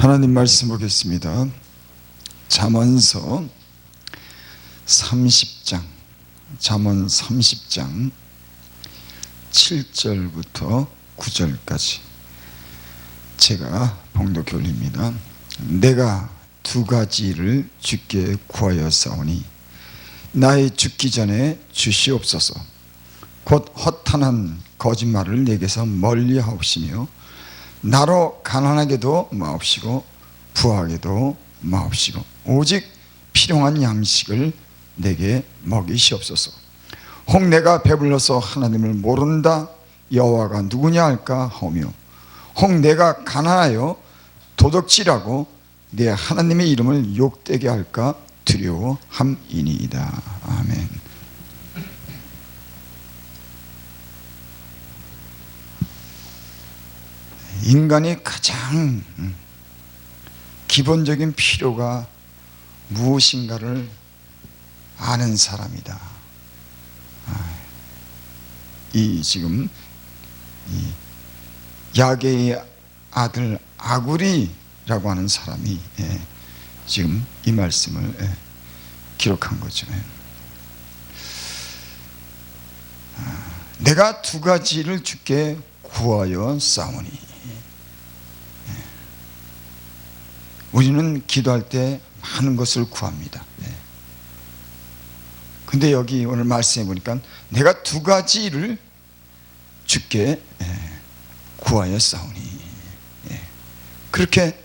하나님 말씀 보겠습니다. 잠언서 30장, 잠언 30장 7절부터 9절까지 제가 봉독해 올립니다. 내가 두 가지를 주께 구하였사오니 나의 죽기 전에 주시옵소서. 곧 허탄한 거짓말을 내게서 멀리 하옵시며 나로 가난하게도 마옵시고 부하게도 마옵시고 오직 필요한 양식을 내게 먹이시옵소서. 혹 내가 배불러서 하나님을 모른다 여호와가 누구냐 할까 하며 혹 내가 가난하여 도둑질하고 내 하나님의 이름을 욕되게 할까 두려워함이니이다. 아멘. 인간이 가장 기본적인 필요가 무엇인가를 아는 사람이다. 지금 야게의 아들 아구리라고 하는 사람이 지금 이 말씀을 기록한 거죠. 내가 두 가지를 주께 구하여 싸우니. 우리는 기도할 때 많은 것을 구합니다. 근데 여기 오늘 말씀해 보니까 내가 두 가지를 주께 구하여 싸우니, 그렇게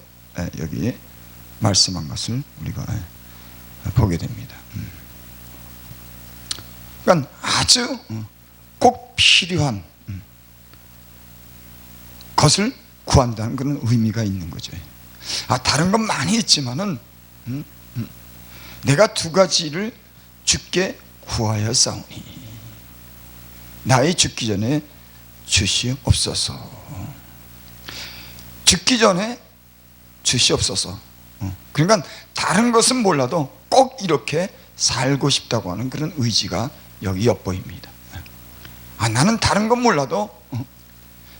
여기 말씀한 것을 우리가 보게 됩니다. 그러니까 아주 꼭 필요한 것을 구한다는 그런 의미가 있는 거죠. 다른 건 많이 있지만은 내가 두 가지를 주께 구하여 싸우니 나의 죽기 전에 주시옵소서. 죽기 전에 주시옵소서. 그러니까 다른 것은 몰라도 꼭 이렇게 살고 싶다고 하는 그런 의지가 여기 엿보입니다. 나는 다른 건 몰라도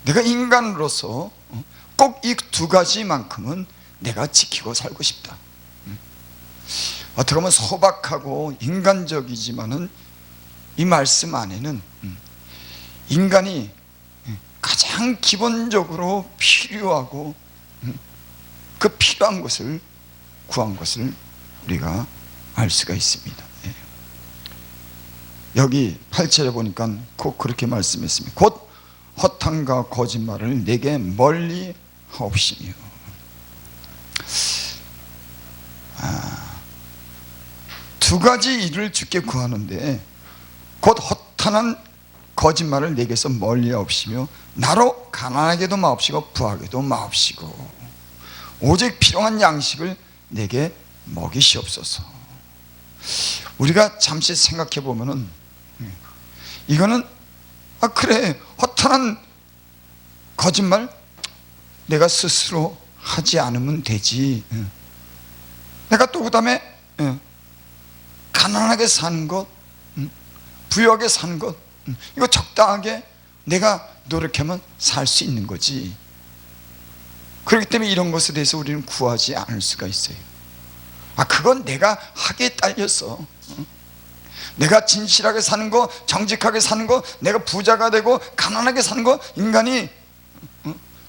내가 인간으로서 꼭 이 두 가지만큼은 내가 지키고 살고 싶다. 어떻게 보면 소박하고 인간적이지만은 이 말씀 안에는 인간이 가장 기본적으로 필요하고 그 필요한 것을 구한 것을 우리가 알 수가 있습니다. 여기 8절에 보니까 꼭 그렇게 말씀했습니다. 곧 허탄과 거짓말을 내게 멀리 하옵시며. 두 가지 일을 주께 구하는데 곧 허탄한 거짓말을 내게서 멀리 하옵시며 나로 가난하게도 마옵시고 부하게도 마옵시고 오직 필요한 양식을 내게 먹이시옵소서. 우리가 잠시 생각해 보면은 이거는 그래, 허탄한 거짓말 내가 스스로 하지 않으면 되지. 내가 또 그 다음에 가난하게 사는 것, 부유하게 사는 것, 이거 적당하게 내가 노력하면 살 수 있는 거지. 그렇기 때문에 이런 것에 대해서 우리는 구하지 않을 수가 있어요. 그건 내가 하기에 딸렸어. 내가 진실하게 사는 거, 정직하게 사는 거, 내가 부자가 되고 가난하게 사는 거 인간이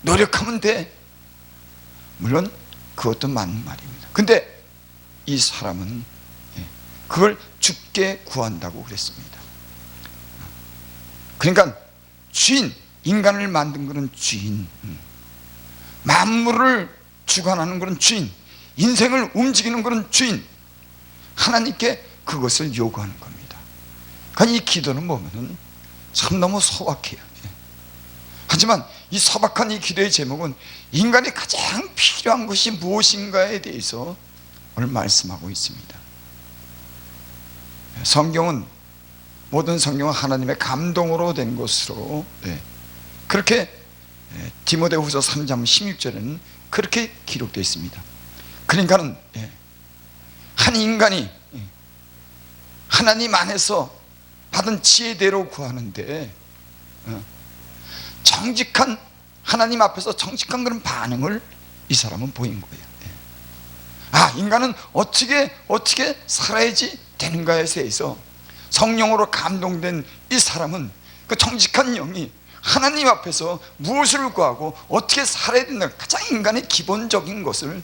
노력하면 돼. 물론 그것도 맞는 말입니다. 근데 이 사람은 그걸 주께 구한다고 그랬습니다. 그러니까 주인, 인간을 만든 그런 주인, 만물을 주관하는 그런 주인, 인생을 움직이는 그런 주인, 하나님께 그것을 요구하는 겁니다. 그러니까 이 기도는 보면은 참 너무 소박해요. 하지만 이 소박한 이 기도의 제목은 인간이 가장 필요한 것이 무엇인가에 대해서 오늘 말씀하고 있습니다. 성경은, 모든 성경은 하나님의 감동으로 된 것으로 그렇게 디모데후서 3장 16절에는 그렇게 기록되어 있습니다. 그러니까는 한 인간이 하나님 안에서 받은 지혜대로 구하는데 정직한 하나님 앞에서 정직한 그런 반응을 이 사람은 보인 거예요. 아, 인간은 어떻게 살아야지 되는가에 대해서 성령으로 감동된 이 사람은, 그 정직한 영이 하나님 앞에서 무엇을 구하고 어떻게 살아야 된다, 가장 인간의 기본적인 것을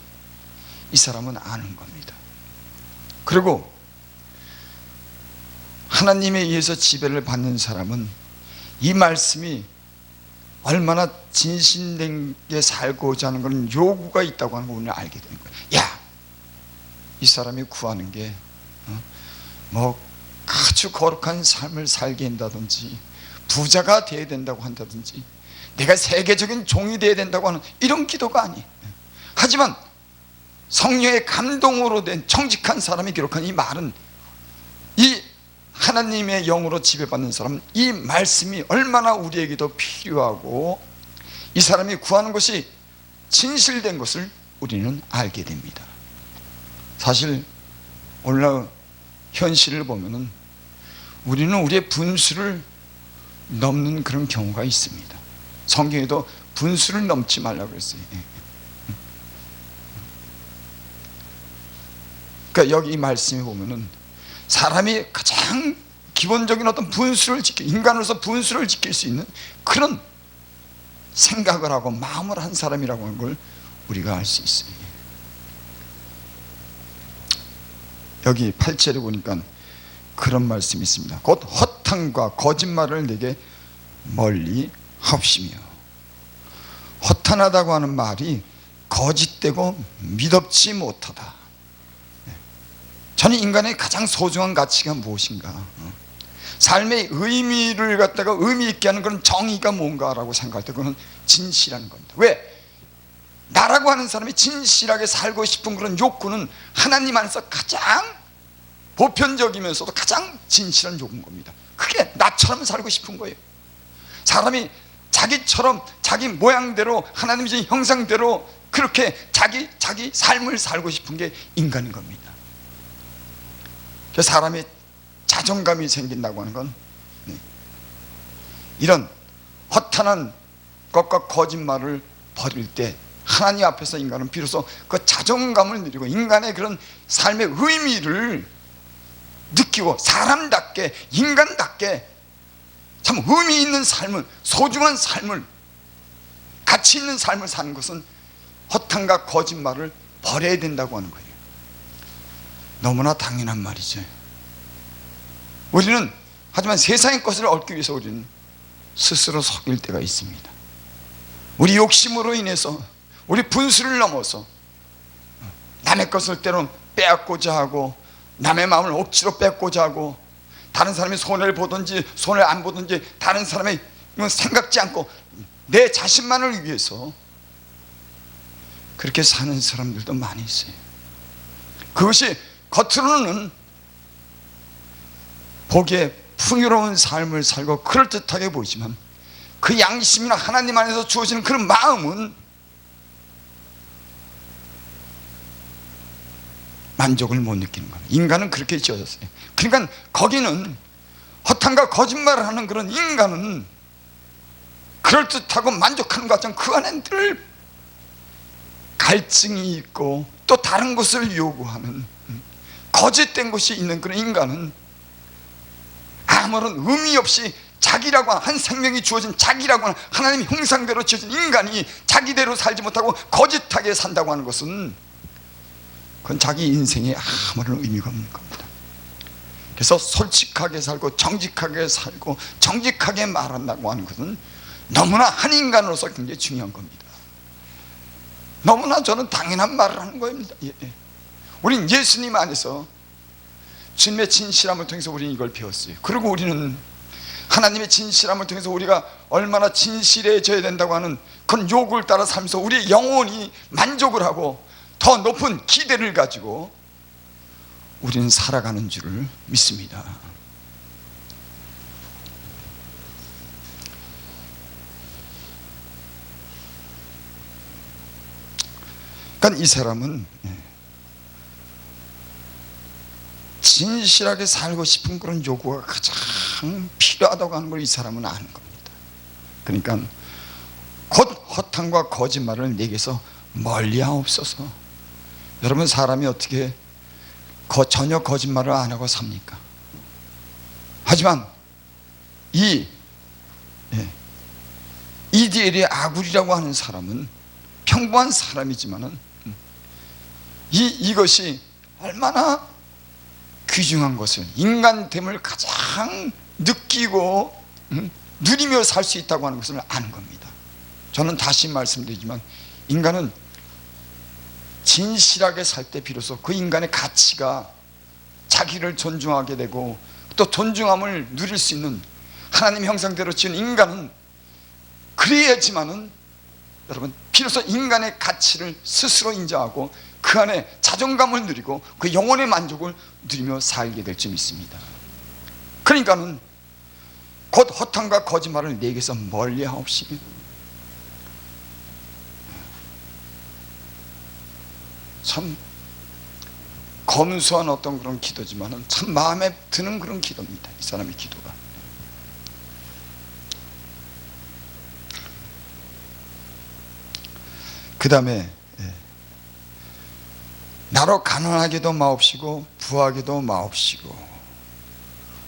이 사람은 아는 겁니다. 그리고 하나님에 의해서 지배를 받는 사람은 이 말씀이 얼마나 진실되게 살고자 하는 그런 요구가 있다고 하는 걸 오늘 알게 되는 거예요. 야, 이 사람이 구하는 게 뭐 아주 거룩한 삶을 살게 한다든지, 부자가 되어야 된다고 한다든지, 내가 세계적인 종이 되어야 된다고 하는 이런 기도가 아니에요. 하지만 성령의 감동으로 된 정직한 사람이 기록한 이 말은, 이 하나님의 영으로 지배받는 사람은 이 말씀이 얼마나 우리에게도 필요하고 이 사람이 구하는 것이 진실된 것을 우리는 알게 됩니다. 사실 오늘날 현실을 보면은 우리는 우리의 분수를 넘는 그런 경우가 있습니다. 성경에도 분수를 넘지 말라고 그랬어요. 그러니까 여기 이 말씀에 보면은 사람이 가장 기본적인 어떤 분수를 인간으로서 분수를 지킬 수 있는 그런 생각을 하고 마음을 한 사람이라고 하는 걸 우리가 알 수 있어요. 여기 8절에 보니까 그런 말씀이 있습니다. 곧 허탄과 거짓말을 내게 멀리 하옵시며. 허탄하다고 하는 말이 거짓되고 믿업지 못하다. 저는 인간의 가장 소중한 가치가 무엇인가, 삶의 의미를 갖다가 의미 있게 하는 그런 정의가 뭔가라고 생각할 때 그건 진실한 겁니다. 왜? 나라고 하는 사람이 진실하게 살고 싶은 그런 욕구는 하나님 안에서 가장 보편적이면서도 가장 진실한 욕구인 겁니다. 그게 나처럼 살고 싶은 거예요. 사람이 자기처럼 자기 모양대로 하나님의 형상대로 그렇게 자기 삶을 살고 싶은 게 인간인 겁니다. 사람이 자존감이 생긴다고 하는 건 이런 허탄한 것과 거짓말을 버릴 때 하나님 앞에서 인간은 비로소 그 자존감을 누리고 인간의 그런 삶의 의미를 느끼고 사람답게 인간답게 참 의미 있는 삶을, 소중한 삶을, 가치 있는 삶을 사는 것은 허탄과 거짓말을 버려야 된다고 하는 거예요. 너무나 당연한 말이죠. 우리는 하지만 세상의 것을 얻기 위해서 우리는 스스로 속일 때가 있습니다. 우리 욕심으로 인해서 우리 분수를 넘어서 남의 것을 때론 빼앗고자 하고 남의 마음을 억지로 뺏고자 하고 다른 사람이 손해를 보든지 손해를 안 보든지 다른 사람의 생각지 않고 내 자신만을 위해서 그렇게 사는 사람들도 많이 있어요. 그것이 겉으로는 보기에 풍요로운 삶을 살고 그럴듯하게 보이지만 그 양심이나 하나님 안에서 주어지는 그런 마음은 만족을 못 느끼는 겁니다. 인간은 그렇게 지어졌어요. 그러니까 거기는 허탄과 거짓말을 하는 그런 인간은 그럴듯하고 만족하는 것 같지만 그 안에 늘 갈증이 있고 또 다른 것을 요구하는 거짓된 것이 있는 그런 인간은 아무런 의미 없이 자기라고 하는 한 생명이 주어진 자기라고 하는 하나님 형상대로 지어진 인간이 자기대로 살지 못하고 거짓하게 산다고 하는 것은 그건 자기 인생에 아무런 의미가 없는 겁니다. 그래서 솔직하게 살고 정직하게 살고 정직하게 말한다고 하는 것은 너무나 한 인간으로서 굉장히 중요한 겁니다. 너무나 저는 당연한 말을 하는 겁니다. 우린 예수님 안에서 주님의 진실함을 통해서 우리는 이걸 배웠어요. 그리고 우리는 하나님의 진실함을 통해서 우리가 얼마나 진실해져야 된다고 하는 그런 요구를 따라 살면서 우리의 영혼이 만족을 하고 더 높은 기대를 가지고 우리는 살아가는 줄을 믿습니다. 그러니까 이 사람은 진실하게 살고 싶은 그런 요구가 가장 필요하다고 하는 걸 이 사람은 아는 겁니다. 그러니까 곧 허탄과 거짓말을 내게서 멀리하옵소서. 여러분, 사람이 어떻게 전혀 거짓말을 안 하고 삽니까? 하지만 이디엘의 아굴이라고 하는 사람은 평범한 사람이지만은 이것이 얼마나 귀중한 것을, 인간됨을 가장 느끼고 누리며 살 수 있다고 하는 것을 아는 겁니다. 저는 다시 말씀드리지만 인간은 진실하게 살 때 비로소 그 인간의 가치가 자기를 존중하게 되고 또 존중함을 누릴 수 있는, 하나님 형상대로 지은 인간은 그래야지만은 여러분 비로소 인간의 가치를 스스로 인정하고 그 안에 자존감을 누리고 그 영혼의 만족을 누리며 살게 될 줄 믿습니다. 그러니까는 곧 허탄과 거짓말을 내게서 멀리하옵시며, 참 검소한 어떤 그런 기도지만은 참 마음에 드는 그런 기도입니다, 이 사람의 기도가. 그 다음에 나로 가난하게도 마옵시고 부하게도 마옵시고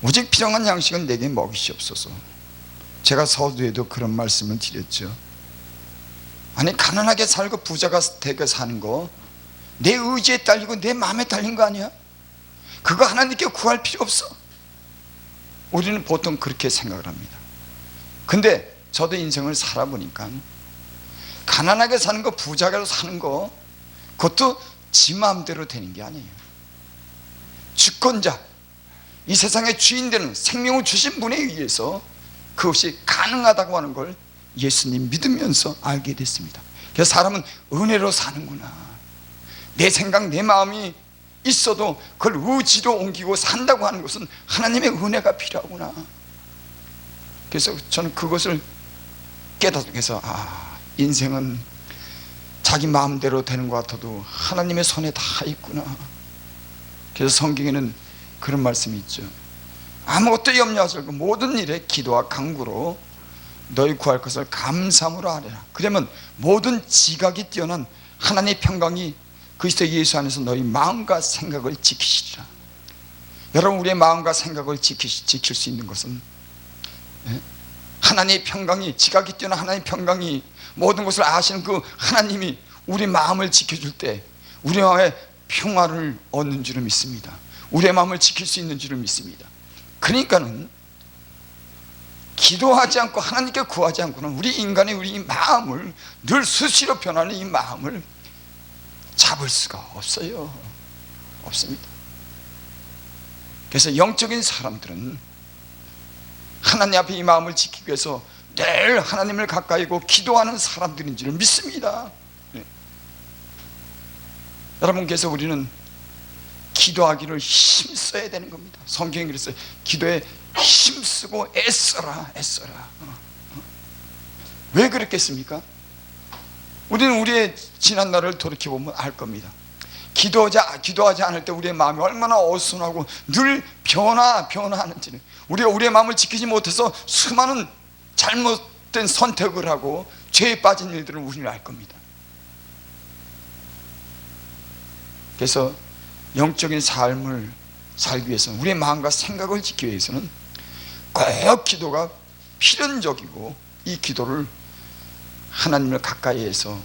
오직 필요한 양식은 내게 먹이시옵소서. 제가 서두에도 그런 말씀을 드렸죠. 아니, 가난하게 살고 부자가 되게 사는 거 내 의지에 딸리고 내 마음에 딸린 거 아니야? 그거 하나님께 구할 필요 없어. 우리는 보통 그렇게 생각을 합니다. 근데 저도 인생을 살아보니까 가난하게 사는 거, 부자가 사는 거, 그것도 지 마음대로 되는 게 아니에요. 주권자, 이 세상의 주인 되는 생명을 주신 분에 의해서 그것이 가능하다고 하는 걸 예수님 믿으면서 알게 됐습니다. 그래서 사람은 은혜로 사는구나. 내 생각, 내 마음이 있어도 그걸 의지로 옮기고 산다고 하는 것은 하나님의 은혜가 필요하구나. 그래서 저는 그것을 깨닫게서 인생은 자기 마음대로 되는 것 같아도 하나님의 손에 다 있구나. 그래서 성경에는 그런 말씀이 있죠. 아무것도 염려하지 말고 모든 일에 기도와 간구로 너희 구할 것을 감사함으로 하리라. 그러면 모든 지각이 뛰어난 하나님의 평강이 그리스도 예수 안에서 너희 마음과 생각을 지키시리라. 여러분, 우리의 마음과 생각을 지킬 수 있는 것은 하나님의 평강이, 지각이 뛰어난 하나님의 평강이, 모든 것을 아시는 그 하나님이 우리 마음을 지켜줄 때 우리 마음에 평화를 얻는 줄을 믿습니다. 우리의 마음을 지킬 수 있는 줄을 믿습니다. 그러니까는 기도하지 않고 하나님께 구하지 않고는 우리 인간의 우리 마음을, 늘 수시로 변하는 이 마음을 잡을 수가 없어요. 없습니다. 그래서 영적인 사람들은 하나님 앞에 이 마음을 지키기 위해서 늘 하나님을 가까이고 기도하는 사람들인 줄을 믿습니다. 여러분께서 우리는 기도하기를 힘써야 되는 겁니다. 성경이 그랬어요. 기도에 힘쓰고 애써라, 애써라. 왜 그랬겠습니까? 우리는 우리의 지난 날을 돌이켜보면 알 겁니다. 기도하지 않을 때 우리의 마음이 얼마나 어수선하고 늘 변화하는지는, 우리가 우리의 마음을 지키지 못해서 수많은 잘못된 선택을 하고 죄에 빠진 일들을 우리는 알 겁니다. 그래서 영적인 삶을 살기 위해서는, 우리의 마음과 생각을 지키기 위해서는 꼭 기도가 필연적이고, 이 기도를 하나님을 가까이 해서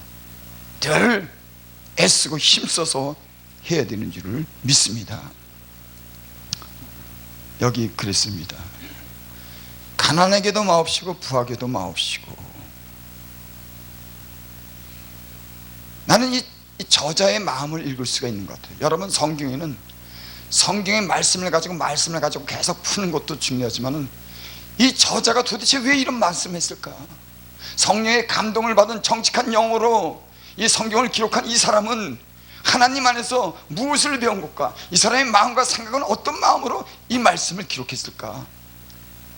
늘 애쓰고 힘써서 해야 되는 줄을 믿습니다. 여기 그랬습니다. 가난하게도 마옵시고 부하게도 마옵시고. 나는 이 저자의 마음을 읽을 수가 있는 것 같아요. 여러분, 성경에는 성경의 말씀을 가지고 계속 푸는 것도 중요하지만은 이 저자가 도대체 왜 이런 말씀을 했을까? 성령의 감동을 받은 정직한 영으로 이 성경을 기록한 이 사람은 하나님 안에서 무엇을 배운 것과 이 사람의 마음과 생각은 어떤 마음으로 이 말씀을 기록했을까?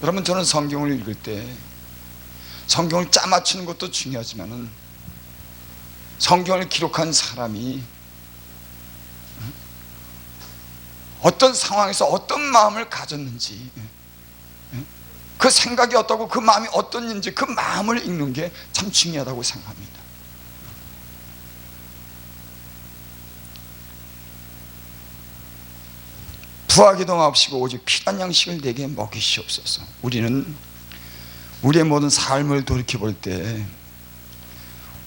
여러분, 저는 성경을 읽을 때 성경을 짜맞추는 것도 중요하지만은 성경을 기록한 사람이 어떤 상황에서 어떤 마음을 가졌는지, 그 생각이 어떠고 그 마음이 어떤지, 그 마음을 읽는 게 참 중요하다고 생각합니다. 구하기도 마옵시고 오직 필요한 양식을 내게 먹이시옵소서. 우리는 우리의 모든 삶을 돌이켜볼 때,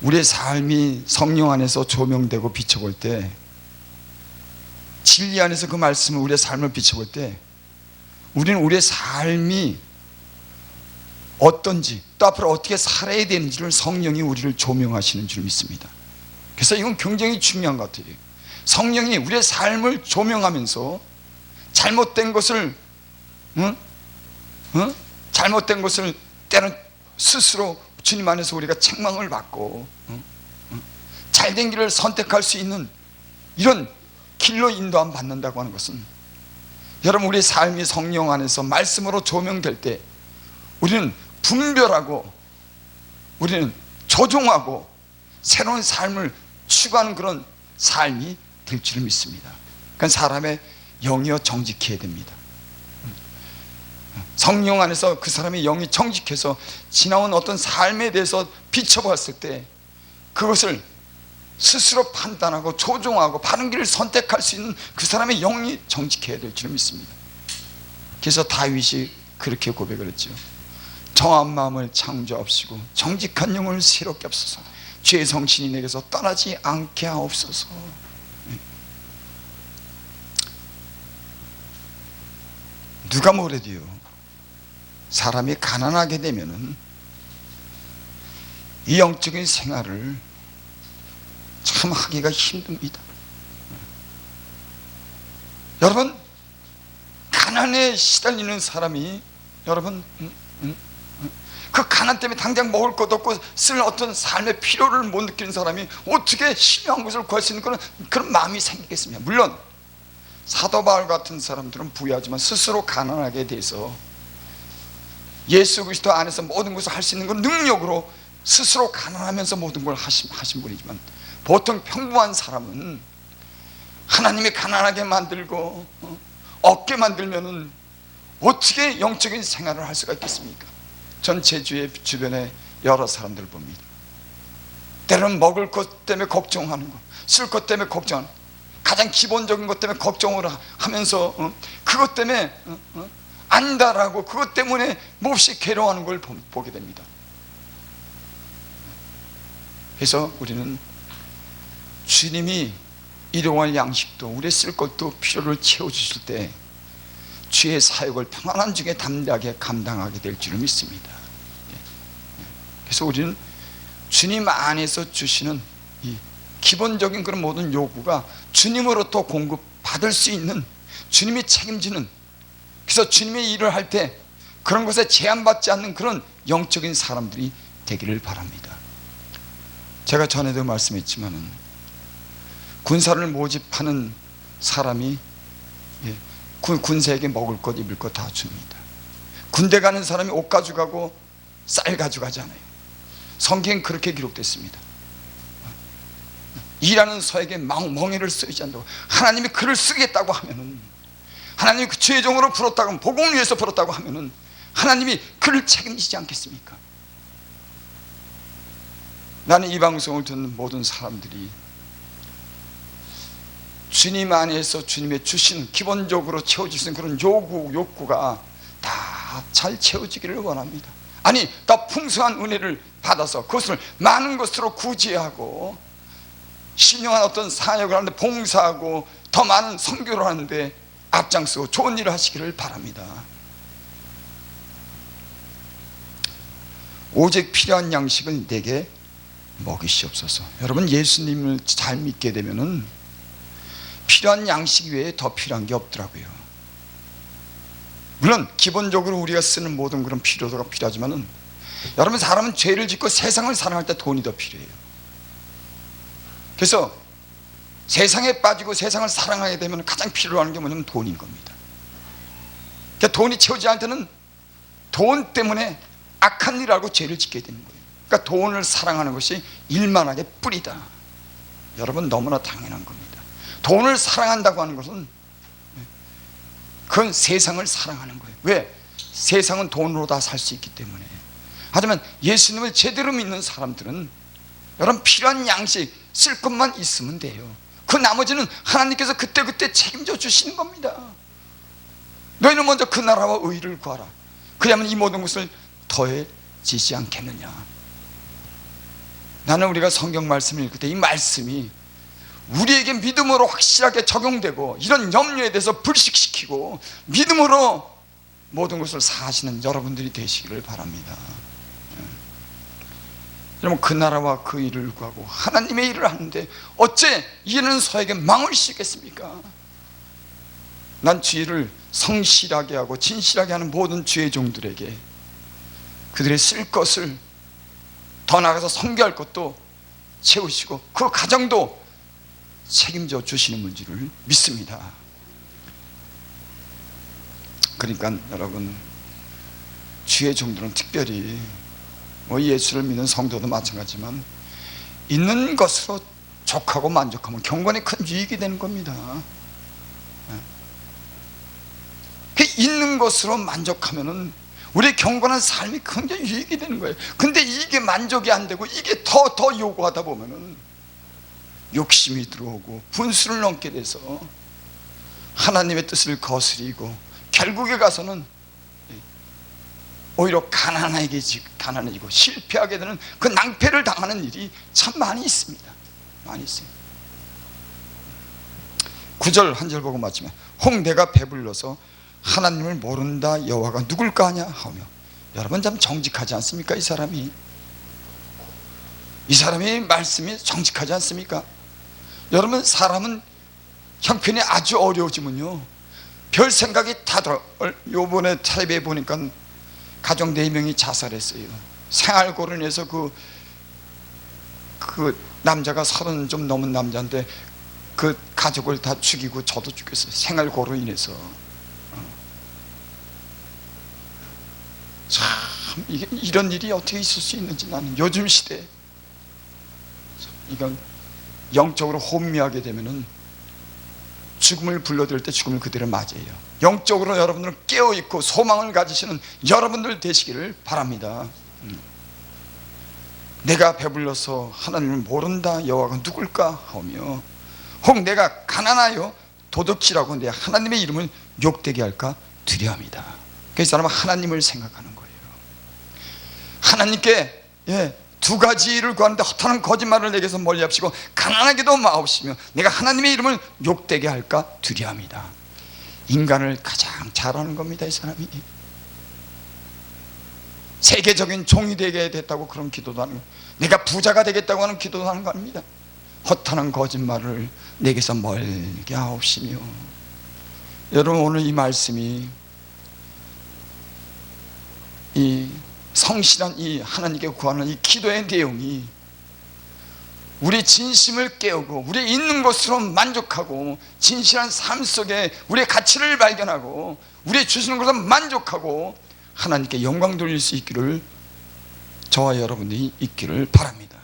우리의 삶이 성령 안에서 조명되고 비춰볼 때, 진리 안에서 그 말씀을 우리의 삶을 비춰볼 때, 우리는 우리의 삶이 어떤지, 또 앞으로 어떻게 살아야 되는지를 성령이 우리를 조명하시는 줄 믿습니다. 그래서 이건 굉장히 중요한 것 같아요. 성령이 우리의 삶을 조명하면서 잘못된 것을 잘못된 것을 때는 스스로 주님 안에서 우리가 책망을 받고 잘된 길을 선택할 수 있는 이런 길로 인도함 받는다고 하는 것은, 여러분, 우리의 삶이 성령 안에서 말씀으로 조명될 때 우리는 분별하고, 우리는 조종하고 새로운 삶을 추구하는 그런 삶이 될 줄을 믿습니다. 그건 사람의 영이여 정직해야 됩니다. 성령 안에서 그 사람의 영이 정직해서 지나온 어떤 삶에 대해서 비춰봤을 때 그것을 스스로 판단하고 조종하고 바른 길을 선택할 수 있는 그 사람의 영이 정직해야 될 줄을 믿습니다. 그래서 다윗이 그렇게 고백을 했죠. 정한 마음을 창조하옵시고 정직한 영을 새롭게 하옵소서. 죄의 성신이 내게서 떠나지 않게 하옵소서. 누가 뭐래도요, 사람이 가난하게 되면은 이 영적인 생활을 참 하기가 힘듭니다. 여러분, 가난에 시달리는 사람이, 여러분, 그 가난 때문에 당장 먹을 것 없고 쓸 어떤 삶의 필요를 못 느끼는 사람이 어떻게 신령한 것을 구할 수 있는 그런 마음이 생기겠습니까? 물론 사도 바울 같은 사람들은 부유하지만 스스로 가난하게 돼서 예수 그리스도 안에서 모든 것을 할 수 있는 건 능력으로 스스로 가난하면서 모든 걸 하신 분이지만, 보통 평범한 사람은 하나님이 가난하게 만들고 없게 만들면은 어떻게 영적인 생활을 할 수가 있겠습니까? 전 제 주변에 여러 사람들을 봅니다. 때로는 먹을 것 때문에 걱정하는 것, 쓸 것 때문에 걱정하는 것, 가장 기본적인 것 때문에 걱정을 하면서 그것 때문에 안달하고 그것 때문에 몹시 괴로워하는 걸 보게 됩니다. 그래서 우리는 주님이 일용할 양식도 우리의 쓸 것도 필요를 채워주실 때 주의 사역을 평안한 중에 담대하게 감당하게 될 줄을 믿습니다. 그래서 우리는 주님 안에서 주시는 이 기본적인 그런 모든 요구가 주님으로부터 공급받을 수 있는, 주님이 책임지는, 그래서 주님의 일을 할 때 그런 것에 제한받지 않는 그런 영적인 사람들이 되기를 바랍니다. 제가 전에도 말씀했지만은 군사를 모집하는 사람이 군사에게 먹을 것 입을 것 다 줍니다. 군대 가는 사람이 옷 가져가고 쌀 가져가잖아요. 성경엔 그렇게 기록됐습니다. 일하는 서에게 멍에를 쓰지 않는다고. 하나님이 그를 쓰겠다고 하면은, 하나님이 그 죄종으로 불었다고 하면, 복음을 위해서 불었다고 하면은 하나님이 그를 책임지지 않겠습니까? 나는 이 방송을 듣는 모든 사람들이 주님 안에서 주님의 주신 기본적으로 채워질 수 있는 그런 욕구가 다 잘 채워지기를 원합니다. 아니, 더 풍성한 은혜를 받아서 그것을 많은 것으로 구제하고 신령한 어떤 사역을 하는데 봉사하고 더 많은 선교를 하는데 앞장서고 좋은 일을 하시기를 바랍니다. 오직 필요한 양식을 내게 먹이시옵소서. 여러분, 예수님을 잘 믿게 되면은 필요한 양식 외에 더 필요한 게 없더라고요. 물론 기본적으로 우리가 쓰는 모든 그런 필요도가 필요하지만은, 여러분, 사람은 죄를 짓고 세상을 사랑할 때 돈이 더 필요해요. 그래서 세상에 빠지고 세상을 사랑하게 되면 가장 필요한 게 뭐냐면 돈인 겁니다. 그러니까 돈이 채우지 않을 때는 돈 때문에 악한 일을 하고 죄를 짓게 되는 거예요. 그러니까 돈을 사랑하는 것이 일만하게 뿌리다. 여러분, 너무나 당연한 겁니다. 돈을 사랑한다고 하는 것은 그건 세상을 사랑하는 거예요. 왜? 세상은 돈으로 다 살 수 있기 때문에. 하지만 예수님을 제대로 믿는 사람들은, 여러분, 필요한 양식 쓸 것만 있으면 돼요. 그 나머지는 하나님께서 그때그때 책임져 주시는 겁니다. 너희는 먼저 그 나라와 의를 구하라. 그러면 이 모든 것을 더해지지 않겠느냐. 나는 우리가 성경 말씀을 읽을 때 이 말씀이 우리에게 믿음으로 확실하게 적용되고 이런 염려에 대해서 불식시키고 믿음으로 모든 것을 사시는 여러분들이 되시기를 바랍니다. 여러분, 그 나라와 그 일을 구하고 하나님의 일을 하는데 어째 이는 서에게 망을 씌겠습니까? 난 주의를 성실하게 하고 진실하게 하는 모든 주의 종들에게 그들의 쓸 것을, 더 나아가서 섬겨할 것도 채우시고 그 가정도 책임져 주시는 문제를 믿습니다. 그러니까 여러분, 주의 종들은 특별히 예수를 믿는 성도도 마찬가지지만 있는 것으로 족하고 만족하면 경건에 큰 유익이 되는 겁니다. 그 있는 것으로 만족하면은 우리의 경건한 삶이 굉장히 유익이 되는 거예요. 근데 이게 만족이 안 되고 이게 더 요구하다 보면은 욕심이 들어오고 분수를 넘게 돼서 하나님의 뜻을 거스리고 결국에 가서는 오히려 가난해지고 실패하게 되는 그 낭패를 당하는 일이 참 많이 있습니다. 많이 있어요. 9절 한 절 보고 마치면 혹 내가 배불러서 하나님을 모른다 여호와가 누굴까 하냐 하며. 여러분, 참 정직하지 않습니까? 이 사람이 말씀이 정직하지 않습니까? 여러분, 사람은 형편이 아주 어려워지면요 별 생각이 다 들어. 요번에 텔레비에 보니까 가족 4명이 자살했어요. 생활고로 인해서 그 남자가 30 좀 넘은 남자인데 그 가족을 다 죽이고 저도 죽였어요. 생활고로 인해서. 참 이런 일이 어떻게 있을 수 있는지 나는 요즘 시대에 이건 영적으로 혼미하게 되면은 죽음을 불러들일 때 죽음을 그대로 맞이해요. 영적으로 여러분들은 깨어있고 소망을 가지시는 여러분들 되시기를 바랍니다. 내가 배불러서 하나님을 모른다 여호와가 누굴까 하며 혹 내가 가난하여 도둑질하고 내 하나님의 이름을 욕되게 할까 두려워합니다. 그래서 사람은 하나님을 생각하는 거예요. 하나님께 2가지를 구하는데 허탄한 거짓말을 내게서 멀리 하시고 가난하게도 마옵시며 내가 하나님의 이름을 욕되게 할까 두려워합니다. 인간을 가장 잘하는 겁니다. 이 사람이 세계적인 종이 되게 됐다고 그런 기도도 하는 거예요. 내가 부자가 되겠다고 하는 기도도 하는 거 아닙니다. 허탄한 거짓말을 내게서 멀게 하옵시며. 여러분, 오늘 이 말씀이 이 성실한 이 하나님께 구하는 이 기도의 내용이 우리 진심을 깨우고 우리 있는 것으로 만족하고 진실한 삶 속에 우리의 가치를 발견하고 우리 주시는 것으로 만족하고 하나님께 영광 돌릴 수 있기를 저와 여러분들이 있기를 바랍니다.